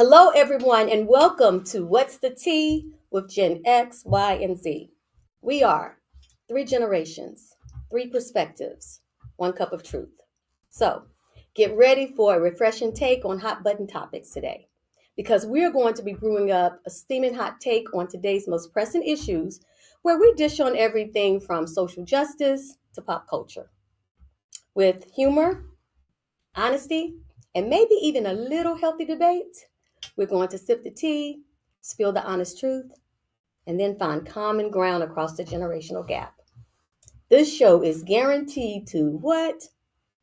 Hello, everyone, and welcome to What's the Tea with Gen X, Y, and Z. We are three generations, three perspectives, one cup of truth. So, get ready for a refreshing take on hot button topics today because we're going to be brewing up a steaming hot take on today's most pressing issues where we dish on everything from social justice to pop culture with humor, honesty, and maybe even a little healthy debate. We're going to sip the tea, spill the honest truth, and then find common ground across the generational gap. This show is guaranteed to what?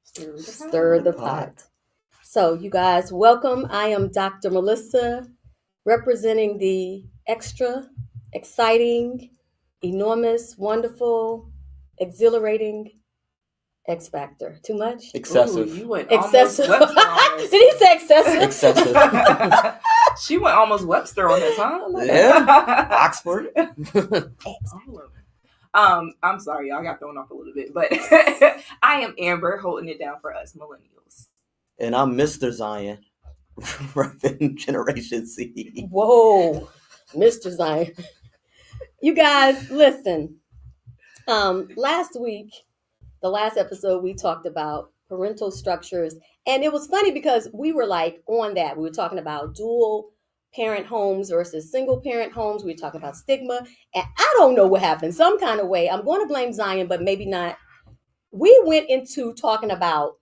Stir the pot. So, you guys, welcome. I am Dr. Melissa, representing the extra, exciting, enormous, wonderful, exhilarating X Factor. Too much? Excessive. Ooh, you went Excessive. almost Webster on Did he say excessive? Excessive. this. She went almost Webster on this, huh? Yeah. Oxford. I'm sorry, y'all got thrown off a little bit, but I am Amber holding it down for us millennials. And I'm Mr. Zion, repping Generation Z. Whoa, Mr. Zion. You guys, listen. Last week, the last episode, we talked about parental structures. And it was funny because we were like on that. We were talking about dual parent homes versus single parent homes. We were talking about stigma. And I don't know what happened. Some kind of way. I'm going to blame Zion, but maybe not. We went into talking about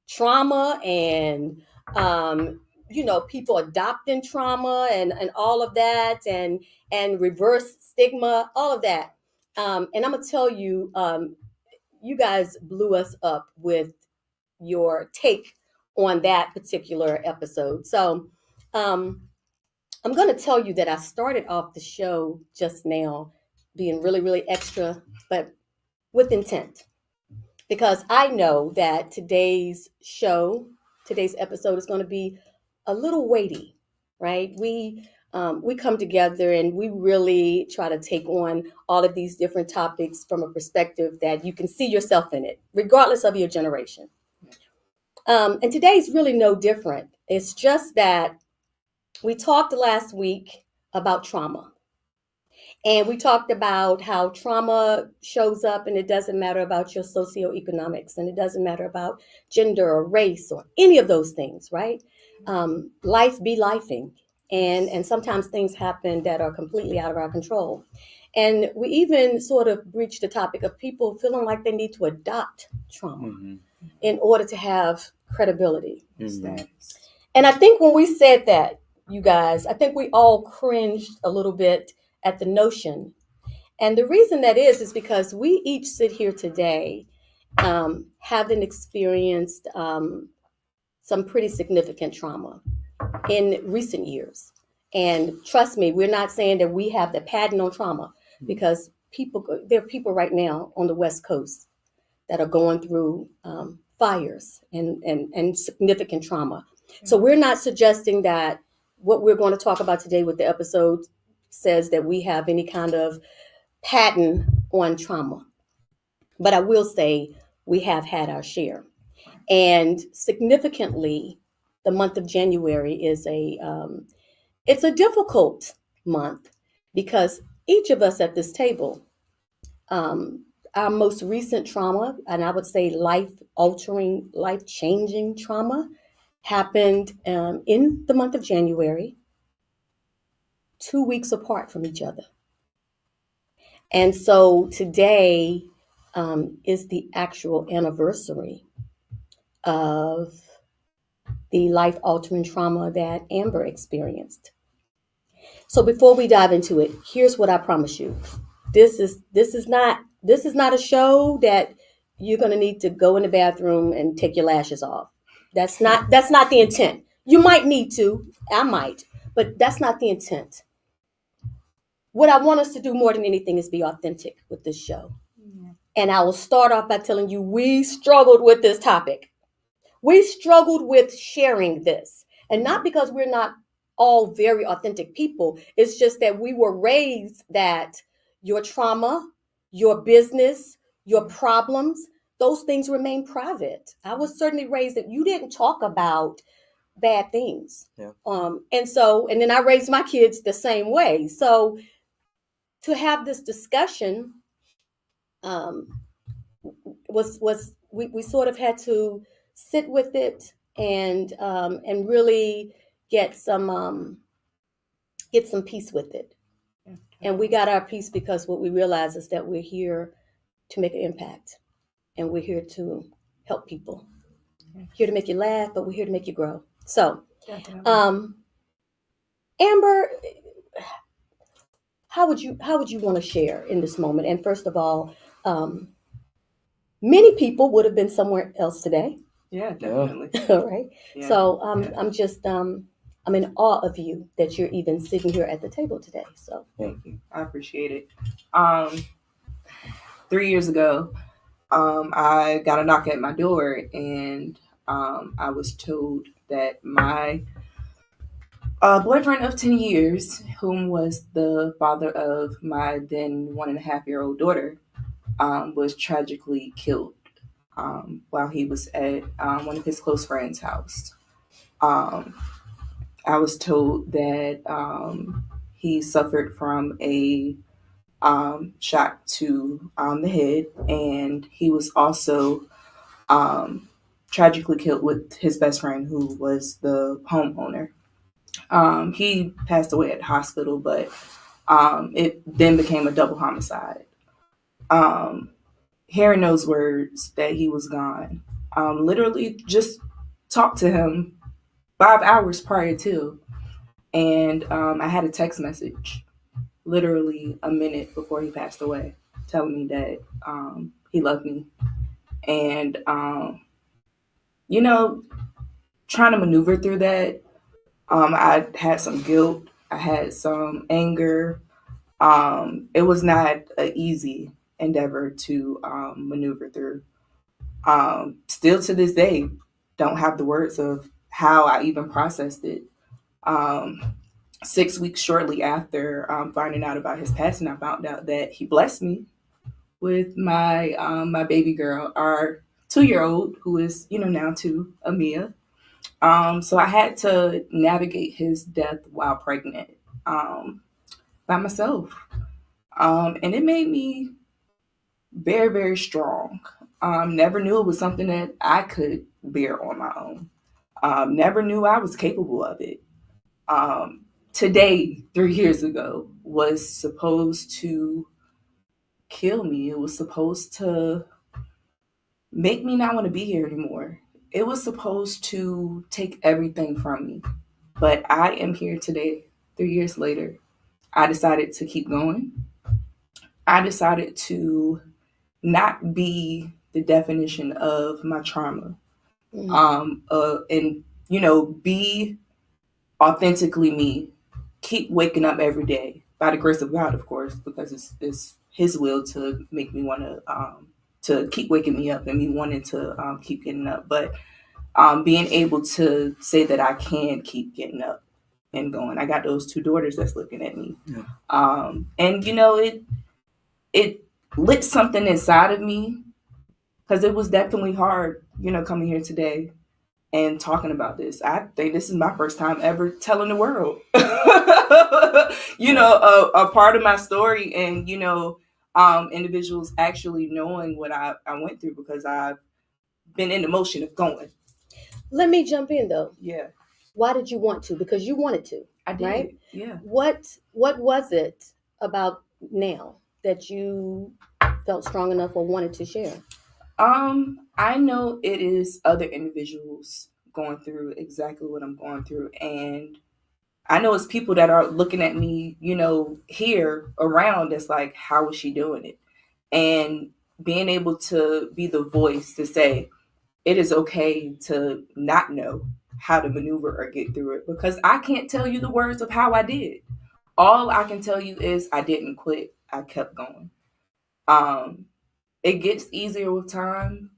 trauma and people adopting trauma and all of that and reverse stigma, all of that. And I'm gonna tell you, you guys blew us up with your take on that particular episode. So I'm going to tell you that I started off the show just now being really, really extra, but with intent. Because I know that today's episode is going to be a little weighty, right? We come together and we really try to take on all of these different topics from a perspective that you can see yourself in it, regardless of your generation. And today's really no different. It's just that we talked last week about trauma. And we talked about how trauma shows up and it doesn't matter about your socioeconomics and it doesn't matter about gender or race or any of those things, right? Life be lifing. And sometimes things happen that are completely out of our control. And we even sort of breached the topic of people feeling like they need to adopt trauma in order to have credibility. Mm-hmm. And I think when we said that, you guys, I think we all cringed a little bit at the notion. And the reason that is because we each sit here today having experienced some pretty significant trauma in recent years. And trust me, we're not saying that we have the patent on trauma because there are people right now on the West Coast that are going through fires and significant trauma. So we're not suggesting that what we're going to talk about today with the episode says that we have any kind of patent on trauma. But I will say we have had our share. And significantly, the month of January is it's a difficult month because each of us at this table, our most recent trauma, and I would say life-altering, life-changing trauma, happened in the month of January, 2 weeks apart from each other. And so today is the actual anniversary of the life-altering trauma that Amber experienced. So before we dive into it, here's what I promise you. This is not a show that you're going to need to go in the bathroom and take your lashes off. That's not the intent. You might need to, I might, but that's not the intent. What I want us to do more than anything is be authentic with this show. Yeah. And I will start off by telling you we struggled with this topic. We struggled with sharing this. And not because we're not all very authentic people. It's just that we were raised that your trauma, your business, your problems, those things remain private. I was certainly raised that you didn't talk about bad things. Yeah. And then I raised my kids the same way. So to have this discussion um, we sort of had to sit with it and really get some peace with it. And we got our peace because what we realize is that we're here to make an impact, and we're here to help people. Here to make you laugh, but we're here to make you grow. So, Amber, how would you want to share in this moment? And first of all, many people would have been somewhere else today. Yeah, definitely. All right. Yeah. So I'm in awe of you that you're even sitting here at the table today. So thank you. I appreciate it. 3 years ago, I got a knock at my door, and I was told that my boyfriend of 10 years, whom was the father of my then 1.5-year-old daughter, was tragically killed while he was at one of his close friends' house. I was told that he suffered from a shot to the head, and he was also tragically killed with his best friend, who was the homeowner. He passed away at the hospital, but it then became a double homicide. Hearing those words that he was gone, literally just talked to him 5 hours prior to, and I had a text message literally a minute before he passed away telling me that he loved me. And, trying to maneuver through that, I had some guilt, I had some anger. It was not an easy endeavor to maneuver through. Still to this day, don't have the words of how I even processed it. 6 weeks shortly after finding out about his passing, I found out that he blessed me with my baby girl, our 2-year-old, who is now 2, Amia. So I had to navigate his death while pregnant by myself, and it made me very, very strong. Never knew it was something that I could bear on my own. Never knew I was capable of it. Today, 3 years ago, was supposed to kill me. It was supposed to make me not want to be here anymore. It was supposed to take everything from me. But I am here today, 3 years later. I decided to keep going. I decided to not be the definition of my trauma. And be authentically me. Keep waking up every day by the grace of God, of course, because it's His will to make me want to keep waking me up and me wanting to keep getting up. But being able to say that I can keep getting up and going. I got those 2 daughters that's looking at me, and it lit something inside of me, because it was definitely hard, coming here today and talking about this. I think this is my first time ever telling the world, a part of my story, and, individuals actually knowing what I went through, because I've been in the motion of going. Let me jump in though. Yeah. Why did you want to? Because you wanted to. I did. Right? Yeah. What was it about now that you felt strong enough or wanted to share? I know it is other individuals going through exactly what I'm going through, and I know it's people that are looking at me, here around, that's like, how is she doing it? And being able to be the voice to say, it is okay to not know how to maneuver or get through it, because I can't tell you the words of how I did. All I can tell you is I didn't quit. I kept going. It gets easier with time.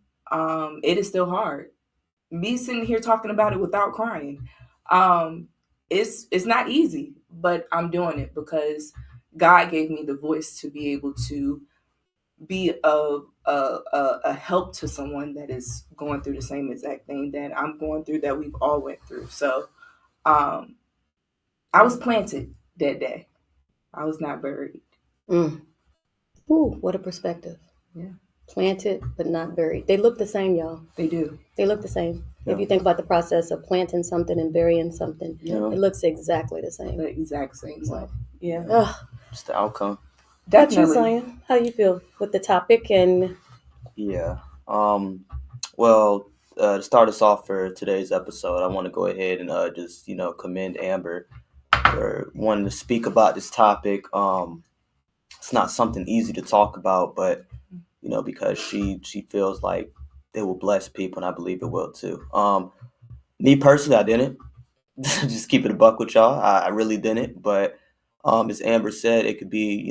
It is still hard. Me sitting here talking about it without crying. It's not easy, but I'm doing it because God gave me the voice to be able to be a help to someone that is going through the same exact thing that I'm going through, that we've all went through. So I was planted that day. I was not buried. Mm. Ooh, what a perspective. Yeah. Planted but not buried. They look the same, y'all. They do. They look the same. Yeah. If you think about the process of planting something and burying something, Yeah. it looks exactly the same. The exact same way. Yeah. Ugh. It's the outcome. What you, Definitely. Zion? How do you feel with the topic? And Yeah. Well, to start us off for today's episode, I want to go ahead and just commend Amber for wanting to speak about this topic. It's not something easy to talk about, but because she feels like it will bless people, and I believe it will too. Me personally, I didn't. Just keep it a buck with y'all. I really didn't, but as Amber said, it could be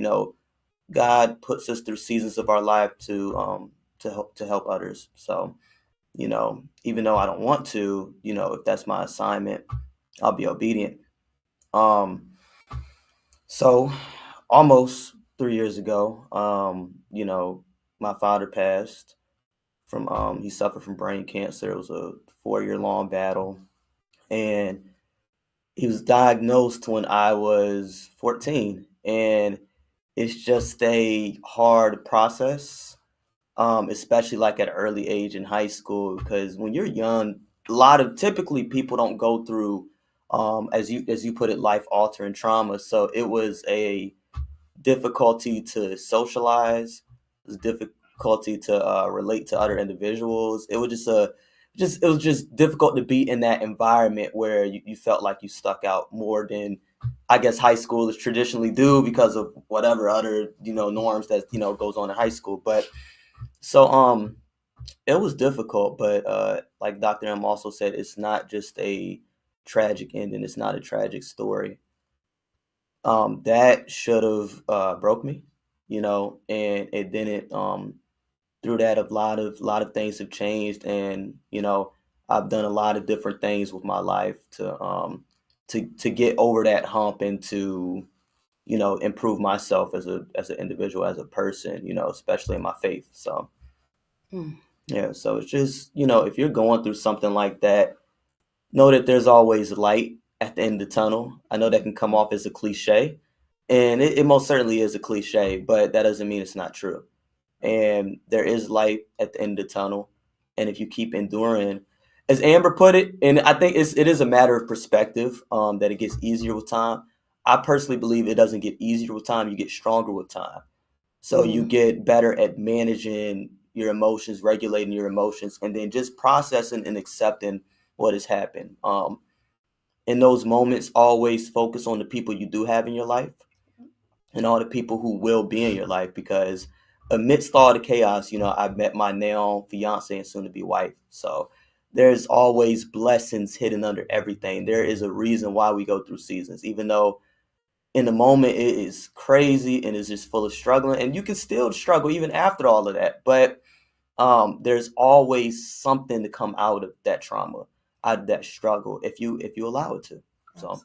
God puts us through seasons of our life to help others. So even though I don't want to, if that's my assignment, I'll be obedient. So almost 3 years ago, my father passed from he suffered from brain cancer. It was a 4-year long battle, and he was diagnosed when I was 14, and it's just a hard process, especially like at an early age in high school, because when you're young, typically people don't go through, as you put it, life altering trauma. So it was a difficulty to socialize, it was difficulty to relate to other individuals. It was it was just difficult to be in that environment where you felt like you stuck out more than I guess high schoolers traditionally do because of whatever other norms that goes on in high school. But so it was difficult, but like Dr. M also said, it's not just a tragic ending. It's not a tragic story. That should have broke me, and it didn't. Through that, a lot of things have changed, and I've done a lot of different things with my life to get over that hump and to improve myself as an individual, as a person, especially in my faith. So mm, yeah, so it's just if you're going through something like that, know that there's always light at the end of the tunnel. I know that can come off as a cliche, and it most certainly is a cliche, but that doesn't mean it's not true. And there is light at the end of the tunnel. And if you keep enduring, as Amber put it, and I think it is a matter of perspective, that it gets easier with time. I personally believe it doesn't get easier with time. You get stronger with time. So you get better at managing your emotions, regulating your emotions, and then just processing and accepting what has happened. In those moments, always focus on the people you do have in your life and all the people who will be in your life, because amidst all the chaos, I've met my now fiance and soon to be wife. So there's always blessings hidden under everything. There is a reason why we go through seasons, even though in the moment it is crazy and is just full of struggling, and you can still struggle even after all of that. But there's always something to come out of that trauma, out of that struggle, if you allow it to. So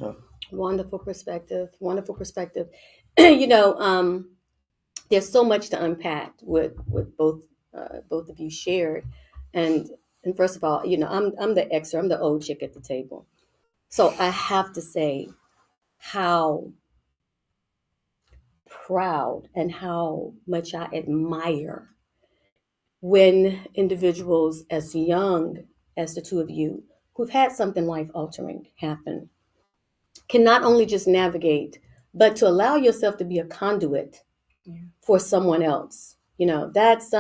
yeah. wonderful perspective. Wonderful perspective. you know, there's so much to unpack with both of you shared, and and first of all, I'm the Xer, I'm the old chick at the table, so I have to say how proud and how much I admire when individuals as young as the two of you who've had something life altering happen can not only just navigate, but to allow yourself to be a conduit for someone else. That's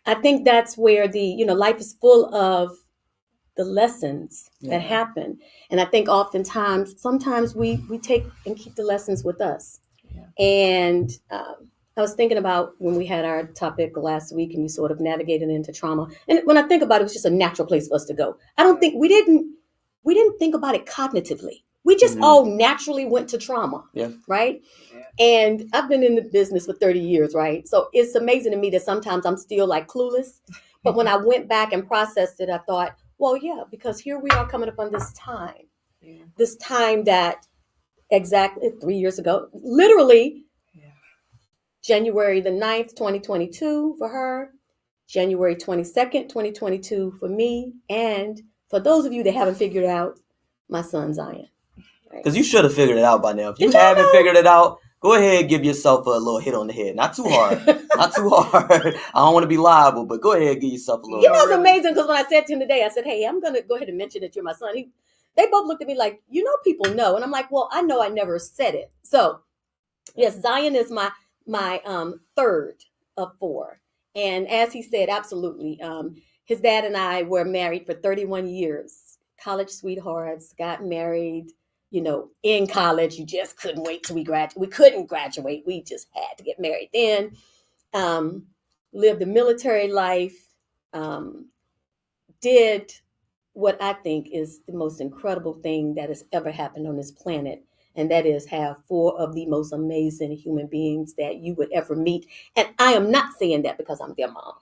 I think that's where the life is full of the lessons that happen. And I think sometimes we take and keep the lessons with us. And I was thinking about when we had our topic last week and we sort of navigated into trauma. And when I think about it, it was just a natural place for us to go. I don't think we didn't think about it cognitively. We just all naturally went to trauma. Yeah. Right. And I've been in the business for 30 years, right? So it's amazing to me that sometimes I'm still like clueless. But when I went back and processed it, I thought, well, yeah, because here we are coming up on this time that exactly 3 years ago, literally January the 9th, 2022 for her, January 22nd, 2022 for me, and for those of you that haven't figured out, my son Zion. Because you should have figured it out by now. If you Did y'all haven't know? figured it out, go ahead and give yourself a little hit on the head. Not too hard. Not too hard. I don't want to be liable, but go ahead and give yourself a little. You know, it's amazing because when I said to him today, I said, hey, I'm going to go ahead and mention that you're my son. They both looked at me like, you know, people know. And I'm like, well, I know I never said it. So, yes, Zion is my third of four. And as he said, absolutely. His dad and I were married for 31 years. College sweethearts, got married, you know, in college. You just couldn't wait till we graduate. We couldn't graduate. We just had to get married then. Lived a military life. Did what I think is the most incredible thing that has ever happened on this planet. And that is have four of the most amazing human beings that you would ever meet. And I am not saying that because I'm their mom.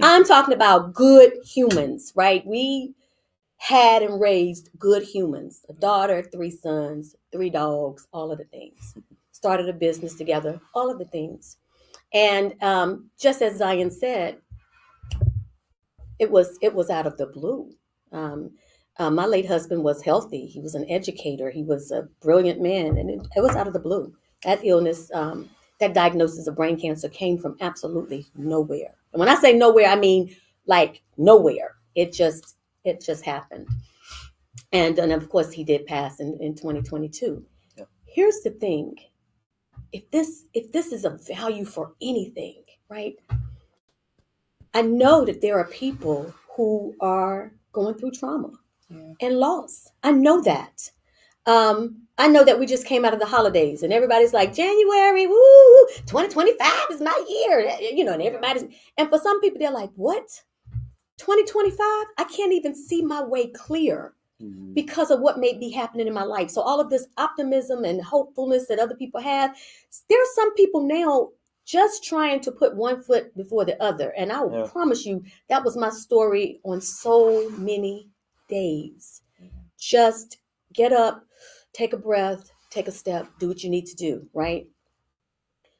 I'm talking about good humans, right? We had and raised good humans, a daughter, 3 sons, 3 dogs, all of the things. Started a business together, all of the things. And just as Zion said, it was out of the blue. My late husband was healthy. He was an educator. He was a brilliant man, and it was out of the blue. That illness, that diagnosis of brain cancer came from absolutely nowhere. And when I say nowhere, I mean like nowhere. It just happened. And of course, he did pass in 2022. Yeah. Here's the thing: if this is of value for anything, right? I know that there are people who are going through trauma and loss. I know that. I know that we just came out of the holidays and everybody's like, January, woo, 2025 is my year. You know, and everybody's, and for some people, they're like, what? 2025? I can't even see my way clear because of what may be happening in my life. So all of this optimism and hopefulness that other people have, there are some people now just trying to put one foot before the other. And I will promise you, that was my story on so many days. Just get up, take a breath, take a step, do what you need to do, right?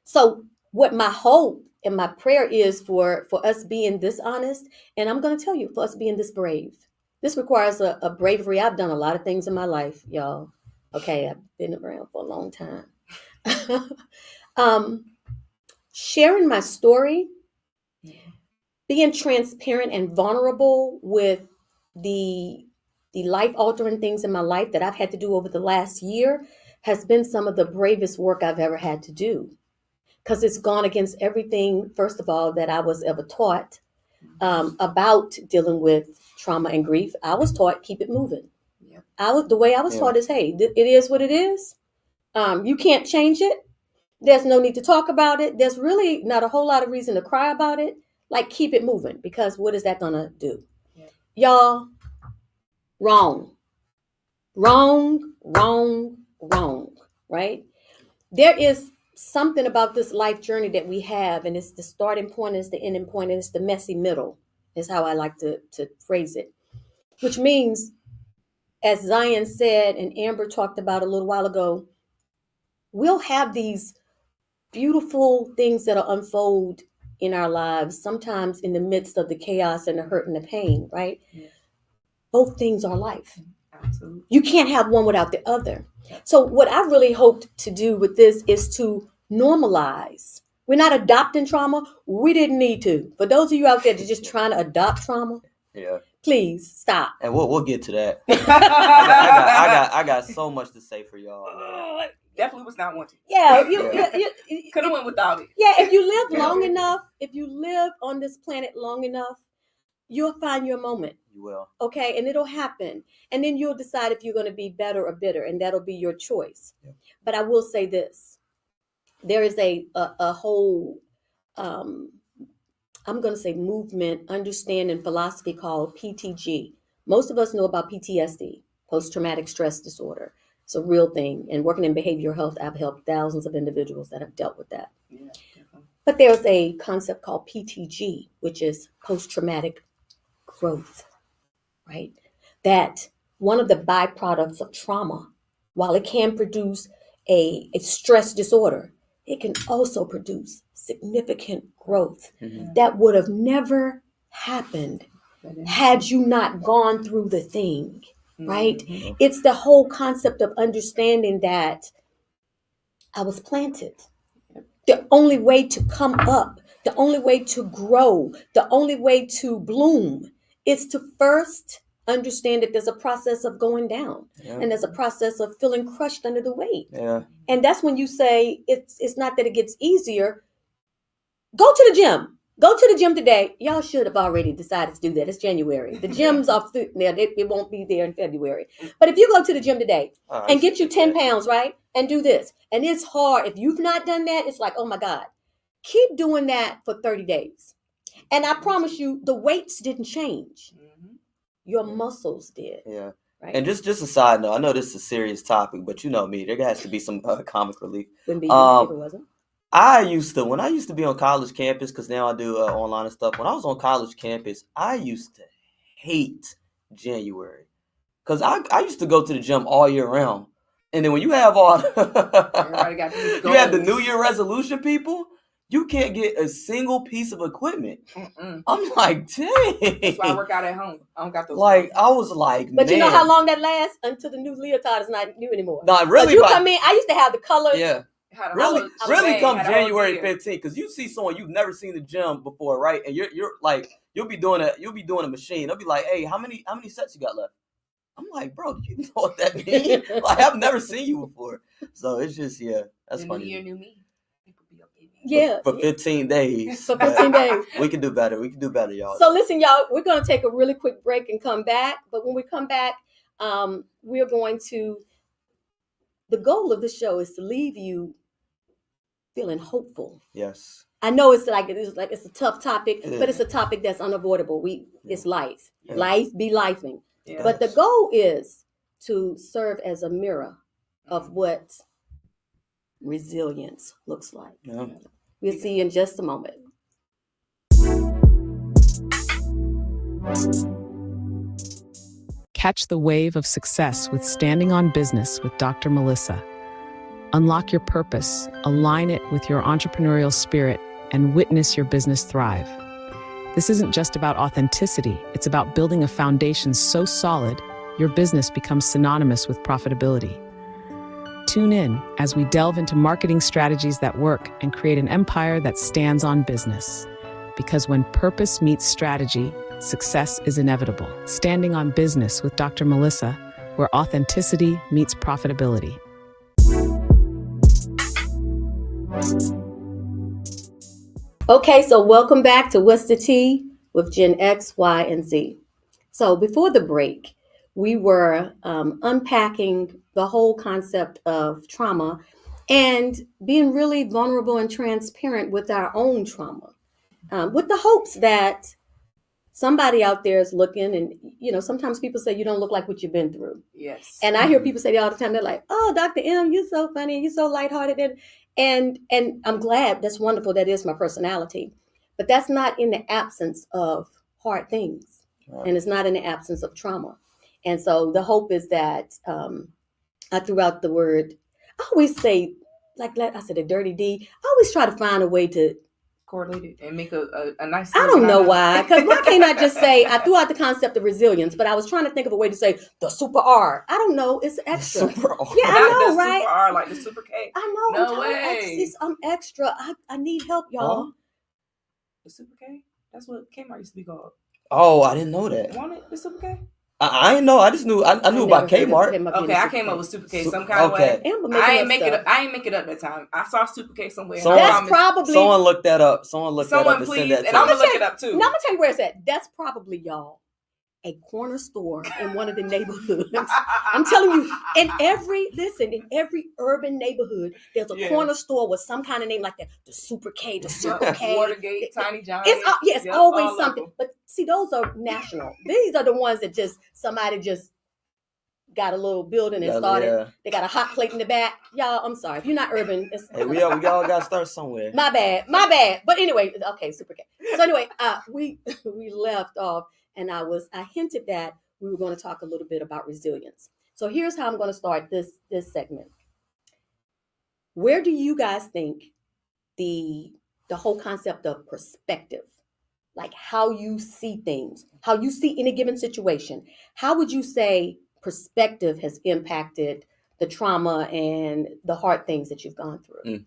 So what my hope and my prayer is for us being this honest, and I'm going to tell you, for us being this brave. This requires a bravery. I've done a lot of things in my life, y'all. Okay, I've been around for a long time. Sharing my story, being transparent and vulnerable with the life-altering things in my life that I've had to do over the last year has been some of the bravest work I've ever had to do. Because it's gone against everything, first of all, that I was ever taught about dealing with trauma and grief. I was taught, keep it moving. The way I was taught is, hey, it is what it is. You can't change it. There's no need to talk about it. There's really not a whole lot of reason to cry about it. Like, keep it moving, because what is that going to do? Y'all, wrong, right? There is something about this life journey that we have, and it's the starting point, it's the ending point, and it's the messy middle, is how I like to phrase it. Which means, as Zion said, and Amber talked about a little while ago, we'll have these beautiful things that'll unfold in our lives, sometimes in the midst of the chaos and the hurt and the pain, right? Yeah. Both things are life. Absolutely. You can't have one without the other. So what I really hoped to do with this is to normalize. We're not adopting trauma. We didn't need to. For those of you out there that are just trying to adopt trauma, please stop. And we'll get to that. I got so much to say for y'all. Definitely was not wanting. Yeah, you could have went without it. Yeah, if you live long enough, if you live on this planet long enough, you'll find your moment. You will. Okay, and it'll happen. And then you'll decide if you're going to be better or bitter, and that'll be your choice. Yeah. But I will say this. There is a whole, I'm going to say movement, understanding, philosophy called PTG. Most of us know about PTSD, post-traumatic stress disorder. It's a real thing. And working in behavioral health, I've helped thousands of individuals that have dealt with that. Yeah, but there's a concept called PTG, which is post-traumatic growth, right? That one of the byproducts of trauma, while it can produce a stress disorder, it can also produce significant growth Mhm. that would have never happened had you not gone through the thing, right? Mhm. It's the whole concept of understanding that I was planted. The only way to come up, the only way to grow, the only way to bloom is to first understand that there's a process of going down Yeah. and there's a process of feeling crushed under the weight. Yeah. And that's when you say it's not that it gets easier. Go to the gym. Go to the gym today. Y'all should have already decided to do that. It's January. The gyms are now. It won't be there in February. But if you go to the gym today Oh, and get you 10 that. pounds, right? And do this. And it's hard. If you've not done that, it's like, oh my God. Keep doing that for 30 days. And I promise you, the weights didn't change. Your muscles did. Yeah. Right? And just a side note, I know this is a serious topic, but you know me, there has to be some comic relief. Wouldn't be if it wasn't. When I used to be on college campus, because now I do online and stuff. When I was on college campus, I used to hate January, because I used to go to the gym all year round. And then when you have Everybody got these you have the goals. New Year resolution people, you can't get a single piece of equipment. I'm like, dang. That's why I work out at home. I don't got those. Like, I was like, But man. you know how long that lasts? Until the new leotard is not new anymore. Not really. You come in, I used to have the colors. Yeah. Really Come January 15th, because you see someone you've never seen the gym before, right? And you're like, you'll be doing a machine. They'll be like, hey, how many sets you got left? I'm like, bro, do you know what that means? Like, I've never seen you before. So it's just, that's the funny. New year, new me. People be okay. Yeah. For 15 days. For 15 days. We can do better. We can do better, y'all. So listen, y'all, we're going to take a really quick break and come back. But when we come back, we're going to, the goal of the show is to leave you feeling hopeful. Yes. I know it's a tough topic, but it's a topic that's unavoidable. It's life. Yeah. Life be lifing. Yeah. But the goal is to serve as a mirror of what resilience looks like. Yeah. We'll see you in just a moment. Catch the wave of success with Standing on Business with Dr. Melissa. Unlock your purpose, align it with your entrepreneurial spirit, and witness your business thrive. This isn't just about authenticity, it's about building a foundation so solid, your business becomes synonymous with profitability. Tune in as we delve into marketing strategies that work and create an empire that stands on business. Because when purpose meets strategy, success is inevitable. Standing on Business with Dr. Melissa, where authenticity meets profitability. Okay, so welcome back to What's the Tea with Gen X, Y, and Z. So before the break, we were unpacking the whole concept of trauma and being really vulnerable and transparent with our own trauma, with the hopes that somebody out there is looking. And sometimes people say you don't look like what you've been through. Yes. And I hear people say that all the time. They're like, oh, Dr. M, you're so funny, you're so lighthearted. And I'm glad. That's wonderful. That is my personality. But that's not in the absence of hard things. Right. And it's not in the absence of trauma. And so the hope is that I threw out the word. I always say, like I said, a dirty D. I always try to find a way to correlate it and make a nice. I don't know why. Because why can't I just say, I threw out the concept of resilience, but I was trying to think of a way to say the super R. I don't know. It's extra. The super R. Yeah, I know, the right? Super R, like the super K. I know. No way. I'm extra. I need help, y'all. Huh? The super K? That's what Kmart used to be called. Oh, I didn't know that. Want it? The super K? I didn't know. I just knew. I knew about Kmart. Okay, I came up with Super K some kind of way. I ain't make it up that time. I saw Super K somewhere. That's probably someone looked that up. Someone please, and I'm gonna look it up too. Now I'm gonna tell you where it's at. That's probably, y'all, a corner store in one of the neighborhoods. I'm telling you, in every urban neighborhood, there's a corner store with some kind of name like that. The Super K, the Circle K, Watergate, Tiny Giant. It's always something. But see, those are national. These are the ones that somebody just got a little building and started. Yeah. They got a hot plate in the back. Y'all, I'm sorry. If you're not urban, hey, we all got to start somewhere. My bad. But anyway, okay, Super K. So anyway, we left off. And I hinted that we were going to talk a little bit about resilience. So here's how I'm going to start this segment. Where do you guys think the whole concept of perspective, like how you see things, how you see any given situation. How would you say perspective has impacted the trauma and the hard things that you've gone through?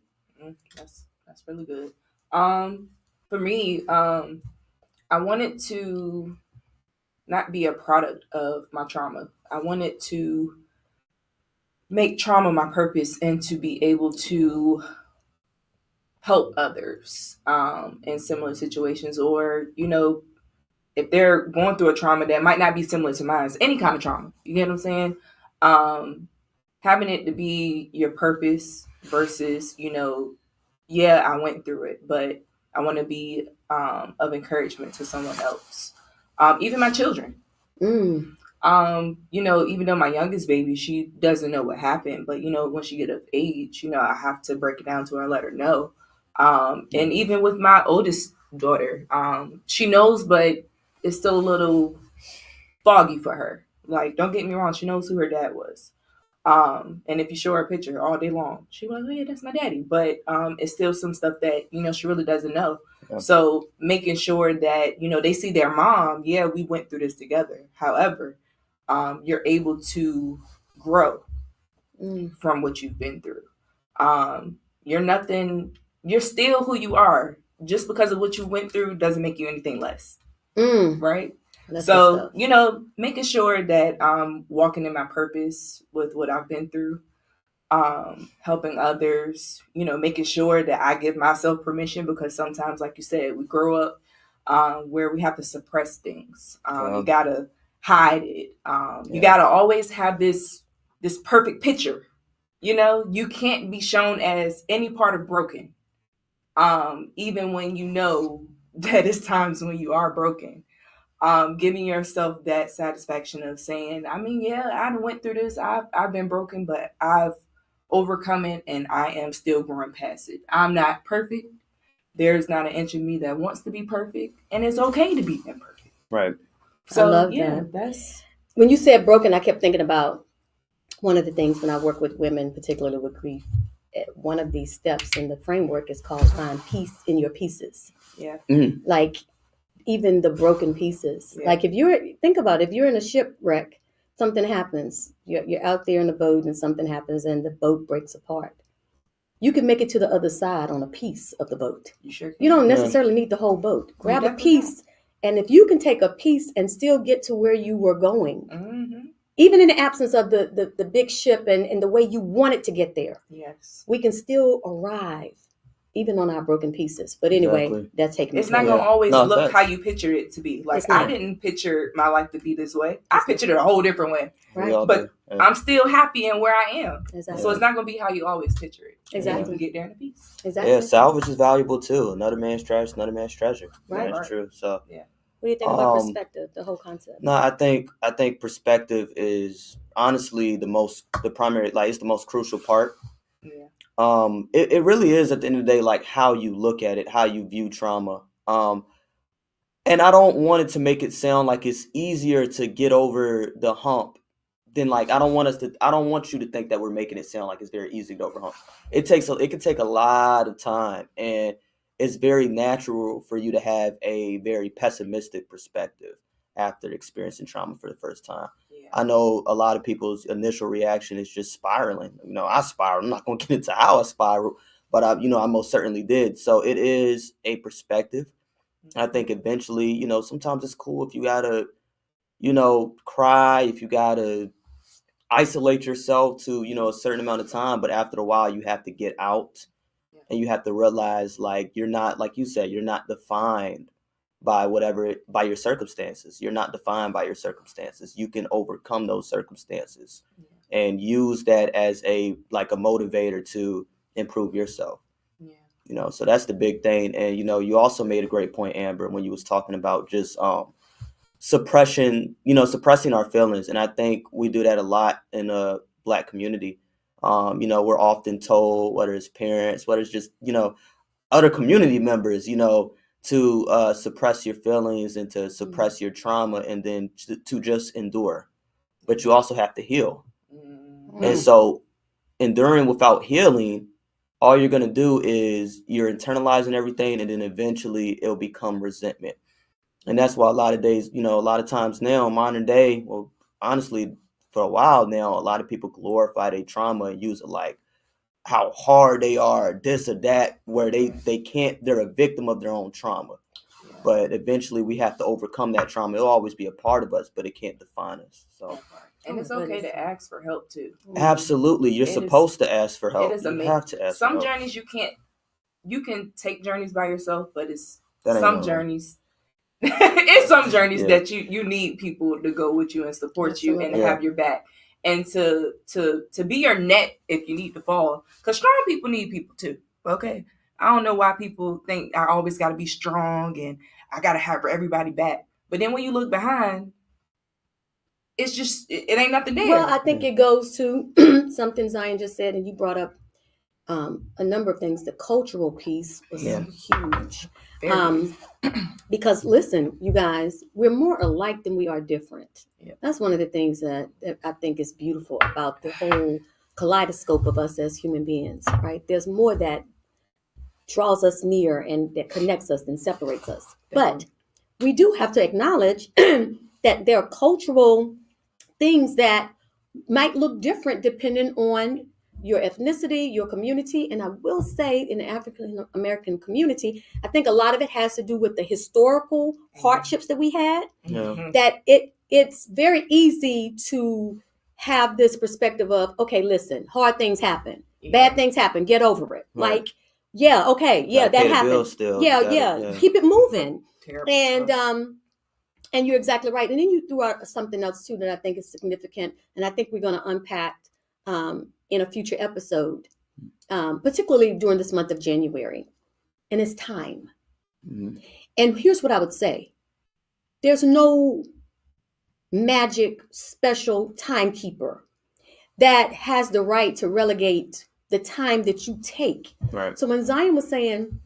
That's really good. For me, I wanted to not be a product of my trauma. I wanted to make trauma my purpose and to be able to help others in similar situations, or if they're going through a trauma that might not be similar to mine, any kind of trauma. You get what I'm saying? Having it to be your purpose versus, yeah, I went through it, but I want to be of encouragement to someone else. Even my children. Mm. Even though my youngest baby, she doesn't know what happened, but when she get of age, I have to break it down to her and let her know. And even with my oldest daughter, she knows, but it's still a little foggy for her. Like, don't get me wrong, she knows who her dad was. And if you show her a picture all day long, she was like, oh yeah, that's my daddy. But it's still some stuff that, she really doesn't know. Yeah. So making sure that, they see their mom, yeah, we went through this together. However, you're able to grow from what you've been through. You're still who you are. Just because of what you went through doesn't make you anything less. Right? So, making sure that I'm walking in my purpose with what I've been through, helping others, making sure that I give myself permission, because sometimes, like you said, we grow up where we have to suppress things. You got to hide it. You got to always have this perfect picture. You can't be shown as any part of broken, even when you know that it's times when you are broken. Giving yourself that satisfaction of saying, I mean, yeah, I went through this. I've been broken, but I've overcome it, and I am still growing past it. I'm not perfect. There's not an inch of me that wants to be perfect, and it's okay to be imperfect. Right. So I love that. That's when you said broken, I kept thinking about one of the things when I work with women, particularly with grief. One of these steps in the framework is called find peace in your pieces. Yeah. Mm-hmm. Like, even the broken pieces. Yeah. Like, if you're in a shipwreck, something happens, you're out there in the boat and something happens and the boat breaks apart. You can make it to the other side on a piece of the boat. You sure can. You don't necessarily need the whole boat. Grab a piece, and if you can take a piece and still get to where you were going, even in the absence of the big ship and the way you wanted to get there, yes, we can still arrive even on our broken pieces. But anyway, that's taking. It's not going to always look how you picture it to be. Like, I didn't picture my life to be this way. I pictured it a whole different way. Right. But I'm still happy in where I am. Exactly. So it's not going to be how you always picture it. Exactly. You can get there in a piece. Exactly. Yeah, salvage is valuable too. Another man's trash, another man's treasure. Right. That's true. So yeah. What do you think about perspective, the whole concept? No, I think perspective is honestly the primary, like, it's the most crucial part. Yeah. It really is, at the end of the day, like how you look at it, how you view trauma. And I don't want it to make it sound like it's easier to get over the hump than, like, I don't want you to think that we're making it sound like it's very easy to over hump. It can take a lot of time, and it's very natural for you to have a very pessimistic perspective after experiencing trauma for the first time. Yeah. I know a lot of people's initial reaction is just spiraling. I spiraled. I'm not going to get into how I spiraled, but I most certainly did. So it is a perspective. I think eventually, sometimes it's cool if you gotta, cry, if you gotta isolate yourself to, a certain amount of time, but after a while you have to get out and you have to realize, like, you're not, like you said, you're not defined by your circumstances. You're not defined by your circumstances. You can overcome those circumstances and use that as a motivator to improve yourself. So that's the big thing. And, you also made a great point, Amber, when you was talking about just suppressing our feelings. And I think we do that a lot in the Black community. We're often told, whether it's parents, whether it's just, other community members, to suppress your feelings and to suppress your trauma and then to just endure. But you also have to heal. And so enduring without healing all you're going to do is you're internalizing everything, and then eventually it'll become resentment. And that's why a lot of times now, modern day, well, honestly, for a while now, a lot of people glorify their trauma and use it like how hard they are, this or that, where they're a victim of their own trauma. But eventually we have to overcome that trauma. It'll always be a part of us, but it can't define us. So, and it's okay to ask for help too. absolutely, you're supposed to ask for help. It is you have to ask some for help. journeys you can take journeys by yourself, but it's That ain't some no- journeys it's some journeys Yeah. that you need people to go with you and support you and Yeah. have your back, and to be your net if you need to fall, because strong people need people too. Okay, I don't know why people think I always got to be strong and I got to have everybody back, but then when you look behind, it's just it ain't nothing there. Well, I think it goes to something Zion just said, and you brought up a number of things. The cultural piece was huge. Because listen, you guys, we're more alike than we are different. Yep. That's one of the things that I think is beautiful about the whole kaleidoscope of us as human beings, right? There's more that draws us near and that connects us than separates us. But we do have to acknowledge that there are cultural things that might look different depending on your ethnicity, your community. And I will say in the African American community, I think a lot of it has to do with the historical hardships that we had, that it's very easy to have this perspective of, okay, listen, hard things happen, bad things happen, get over it. Right. Like, yeah, okay, yeah, that happened. Still. Yeah, keep it moving. Terrible And stuff. and you're exactly right. And then you threw out something else too that I think is significant, and I think we're going to unpack in a future episode, particularly during this month of January. And it's time. Mm-hmm. And here's what I would say: there's no magic special timekeeper that has the right to relegate the time that you take. Right. So when Zion was saying,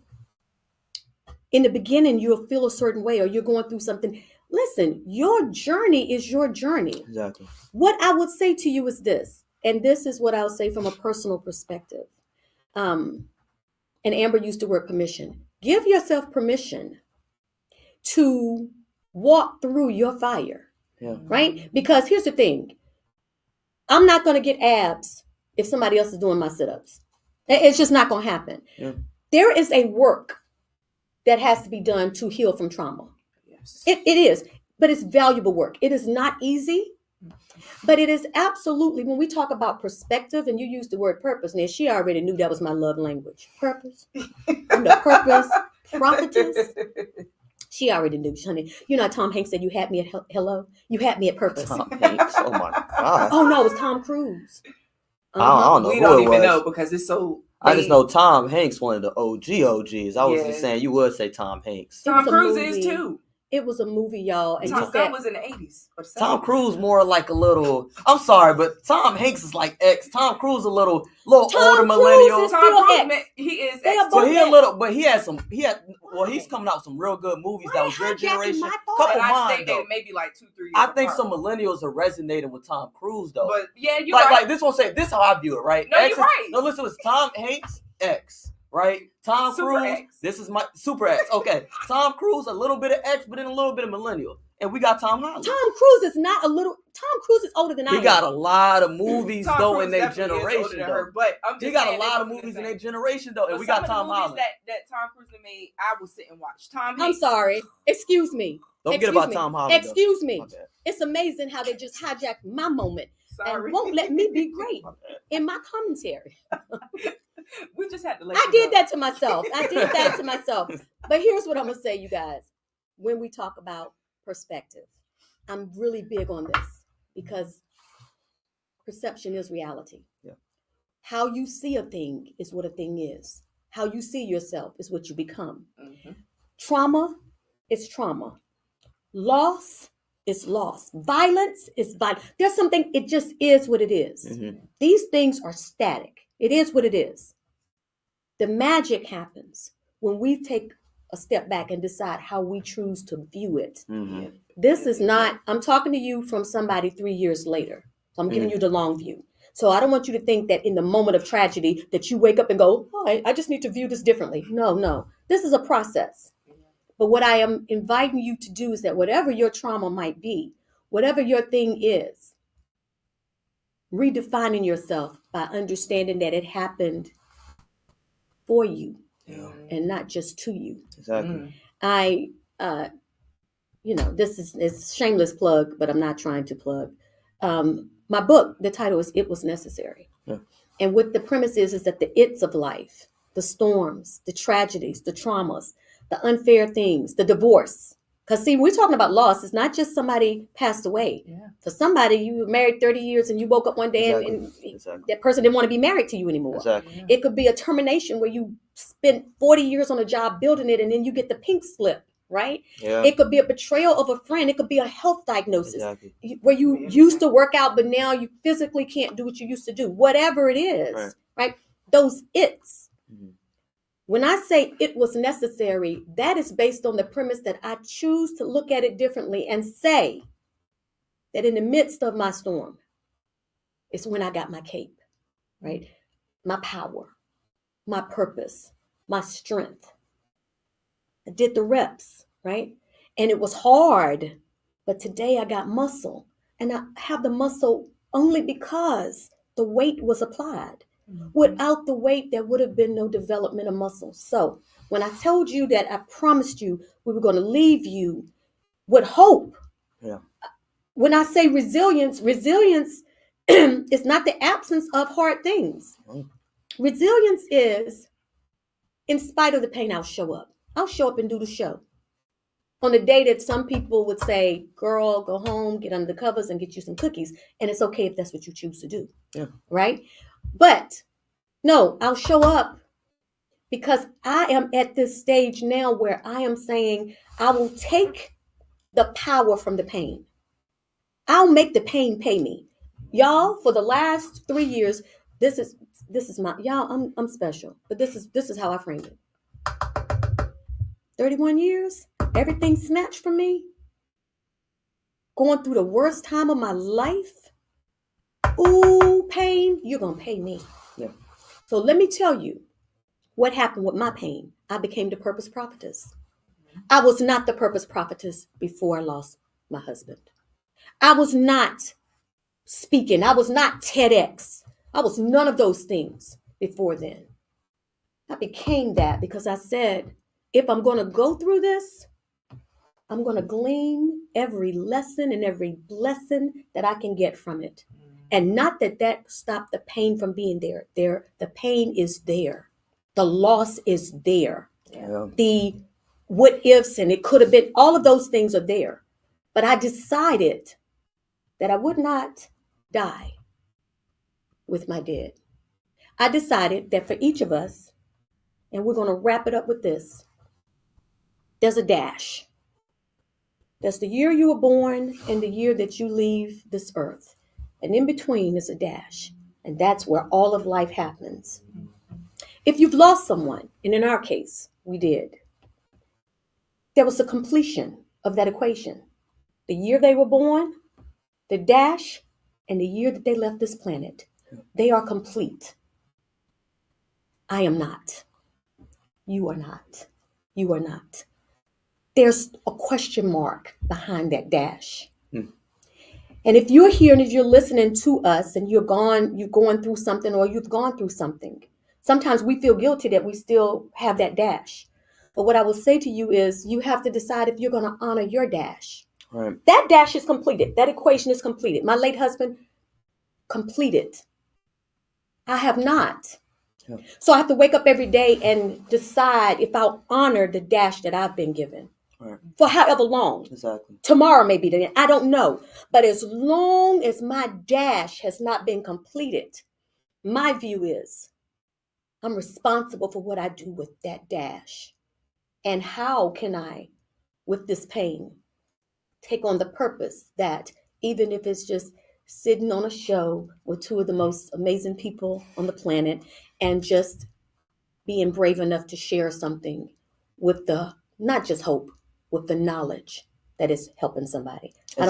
in the beginning, you'll feel a certain way, or you're going through something. Listen, your journey is your journey. Exactly. What I would say to you is this, and this is what I'll say from a personal perspective. And Amber used the word permission. Give yourself permission to walk through your fire, right? Because here's the thing. I'm not going to get abs if somebody else is doing my sit-ups. It's just not going to happen. Yeah. There is a work that has to be done to heal from trauma. Yes. It is, but it's valuable work. It is not easy, but it is absolutely, when we talk about perspective, and you use the word purpose, and she already knew that was my love language. Purpose. I'm the purpose prophetess. She already knew, honey. You know, Tom Hanks said, you had me at hello. You had me at purpose. Tom Hanks. Oh my God. Oh no, it was Tom Cruise. I don't know We who don't it even was. know because it's so. I just know Tom Hanks, one of the OGs. I was Yeah. just saying you would say Tom Hanks. Tom It was a Cruise movie. is too. It was a movie, y'all. And Tom you said, was in the 80s. Or Tom 70s. Cruise more like a little. I'm sorry, but Tom Hanks is like X. Tom Cruise a little older Tom millennial. Cruise is Tom still Cruise, X. man, he is They X are too. both But he a little. But he had some. He's coming out with some real good movies that was your hijacking generation. my thought. Couple But I mine think though. they maybe like 2-3 years I think apart. some millennials are resonating with Tom Cruise though. But yeah, you like, right. like this one say this is how I view it, right? No, X you're is- right. No, listen, it's Tom Hanks X, right? Tom Super Cruise. X. This is my Super X. Okay, Tom Cruise a little bit of X, but then a little bit of millennial, and we got Tom Holland. Tom Cruise is not a little. Tom Cruise is older than I He am. got a lot of movies Tom though Cruise in their definitely is older generation than though. her, but I'm just He got a saying they lot of both the movies in same. their generation though, and But we some got of the Tom movies Holland. that Tom Cruise made, I will sit and watch. Tom I'm Hanks. sorry. Excuse me. Don't forget Excuse about me. Tom Holland. Excuse me. My bad. It's amazing how they just hijacked my moment Sorry. and won't let me be great in my commentary. We just had to let I you did know. that to myself. But here's what I'm going to say, you guys. When we talk about perspective, I'm really big on this because perception is reality. Yeah. How you see a thing is what a thing is. How you see yourself is what you become. Mhm. Trauma is trauma. Loss is loss. Violence is violence. There's something, it just is what it is. Mm-hmm. These things are static. It is what it is. The magic happens when we take a step back and decide how we choose to view it. Mm-hmm. This is not, I'm talking to you from somebody 3 years later. So I'm giving you the long view. So I don't want you to think that in the moment of tragedy that you wake up and go, oh, I just need to view this differently. No. This is a process. But what I am inviting you to do is that whatever your trauma might be, whatever your thing is, redefining yourself by understanding that it happened for you and not just to you. Exactly. I, this is shameless plug, but I'm not trying to plug. My book, the title is It Was Necessary. Yeah. And what the premise is that the it's of life, the storms, the tragedies, the traumas, the unfair things, the divorce. Because see, we're talking about loss. It's not just somebody passed away. Yeah. For somebody, you were married 30 years and you woke up one day and that person didn't want to be married to you anymore. Exactly. Yeah. It could be a termination where you spent 40 years on a job building it and then you get the pink slip, right? Yeah. It could be a betrayal of a friend. It could be a health diagnosis Exactly. where you used to work out, but now you physically can't do what you used to do. Whatever it is, right? Those it's. Mhm. When I say it was necessary, that is based on the premise that I choose to look at it differently and say that in the midst of my storm, it's when I got my cape, right? My power, my purpose, my strength. I did the reps, right? And it was hard, but today I got muscle. And I have the muscle only because the weight was applied. Without the weight, there would have been no development of muscle. So when I told you that I promised you we were going to leave you with hope. Yeah. When I say resilience is not the absence of hard things. Oh. Resilience is, in spite of the pain, I'll show up. I'll show up and do the show. On a day that some people would say, girl, go home, get under the covers and get you some cookies. And it's okay if that's what you choose to do. Yeah. Right? But no, I'll show up because I am at this stage now where I am saying I will take the power from the pain. I'll make the pain pay me. Y'all, for the last 3 years, this is my y'all, I'm special. But this is how I framed it. 31 years, everything snatched from me. Going through the worst time of my life. Ooh, pain, you're going to pay me. Yeah. So let me tell you what happened with my pain. I became the purpose prophetess. I was not the purpose prophetess before I lost my husband. I was not speaking. I was not TEDx. I was none of those things before then. I became that because I said, if I'm going to go through this, I'm going to glean every lesson and every blessing that I can get from it. And not that stopped the pain from being there. The pain is there. The loss is there. Yeah. The what ifs and it could have been, all of those things are there. But I decided that I would not die with my dead. I decided that for each of us, and we're going to wrap it up with this, there's a dash. That's the year you were born and the year that you leave this earth. And in between is a dash. And that's where all of life happens. If you've lost someone, and in our case, we did, there was a completion of that equation. The year they were born, the dash, and the year that they left this planet. They are complete. I am not. You are not. You are not. There's a question mark behind that dash. And if you're here and if you're listening to us and you're going through something or you've gone through something, sometimes we feel guilty that we still have that dash. But what I will say to you is you have to decide if you're going to honor your dash. Right. That dash is completed. That equation is completed. My late husband completed. I have not. Yeah. So I have to wake up every day and decide if I'll honor the dash that I've been given. Right. For however long. Exactly. Tomorrow may be the end. I don't know. But as long as my dash has not been completed, my view is I'm responsible for what I do with that dash. And how can I, with this pain, take on the purpose that even if it's just sitting on a show with two of the most amazing people on the planet and just being brave enough to share something with the, not just hope, with the knowledge that is helping somebody. Exactly. I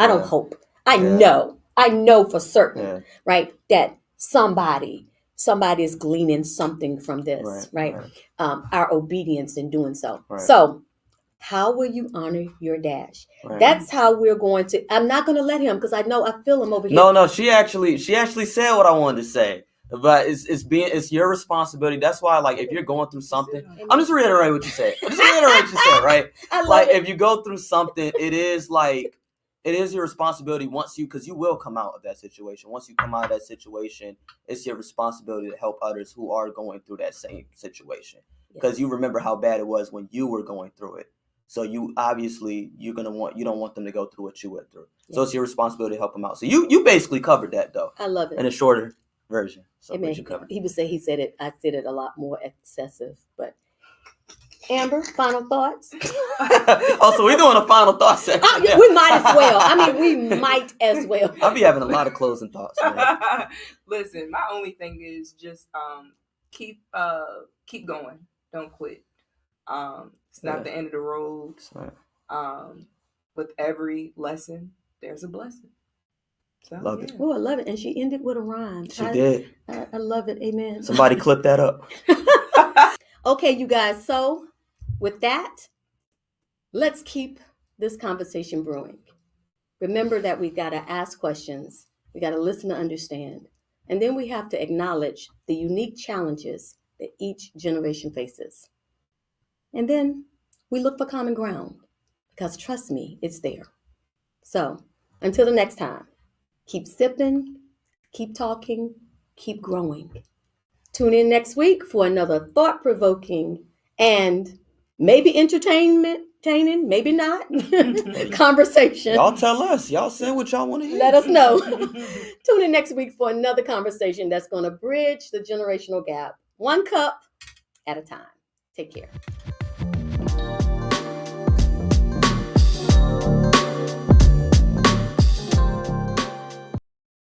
don't hope. I know I know for certain, Yeah. right, that somebody is gleaning something from this, right? Our obedience in doing so. Right. So how will you honor your dash? Right. That's how we're going to. I'm not going to let him, because I know I feel him over here. No, she actually said what I wanted to say. But it's your responsibility. That's why, like, if you're going through something, I'm just reiterating what you said. Right? I love like, it. if you go through something, it is your responsibility because you will come out of that situation. Once you come out of that situation, it's your responsibility to help others who are going through that same situation. Because you remember how bad it was when you were going through it. So you obviously you don't want them to go through what you went through. So it's your responsibility to help them out. So you basically covered that, though. I love it. In a shorter version. So Amen. He would say he said it. I said it a lot more excessive. But Amber, final thoughts? Oh, so we're doing a final thought section. We might as well. I mean, we might as well. I'll be having a lot of closing thoughts, man. Listen, my only thing is just keep going. Don't quit. It's not the end of the road. With every lesson, there's a blessing. So, love it. Oh, I love it. And she ended with a rhyme. She did. I love it. Amen. Somebody clip that up. Okay, you guys. So with that, let's keep this conversation brewing. Remember that we got to ask questions. We got to listen to understand. And then we have to acknowledge the unique challenges that each generation faces. And then we look for common ground, because trust me, it's there. So until the next time, keep sipping, keep talking, keep growing. Tune in next week for another thought-provoking and maybe entertainment, maybe not, conversation. Y'all tell us. Y'all say what y'all want to hear. Let us know. Tune in next week for another conversation that's going to bridge the generational gap, one cup at a time. Take care.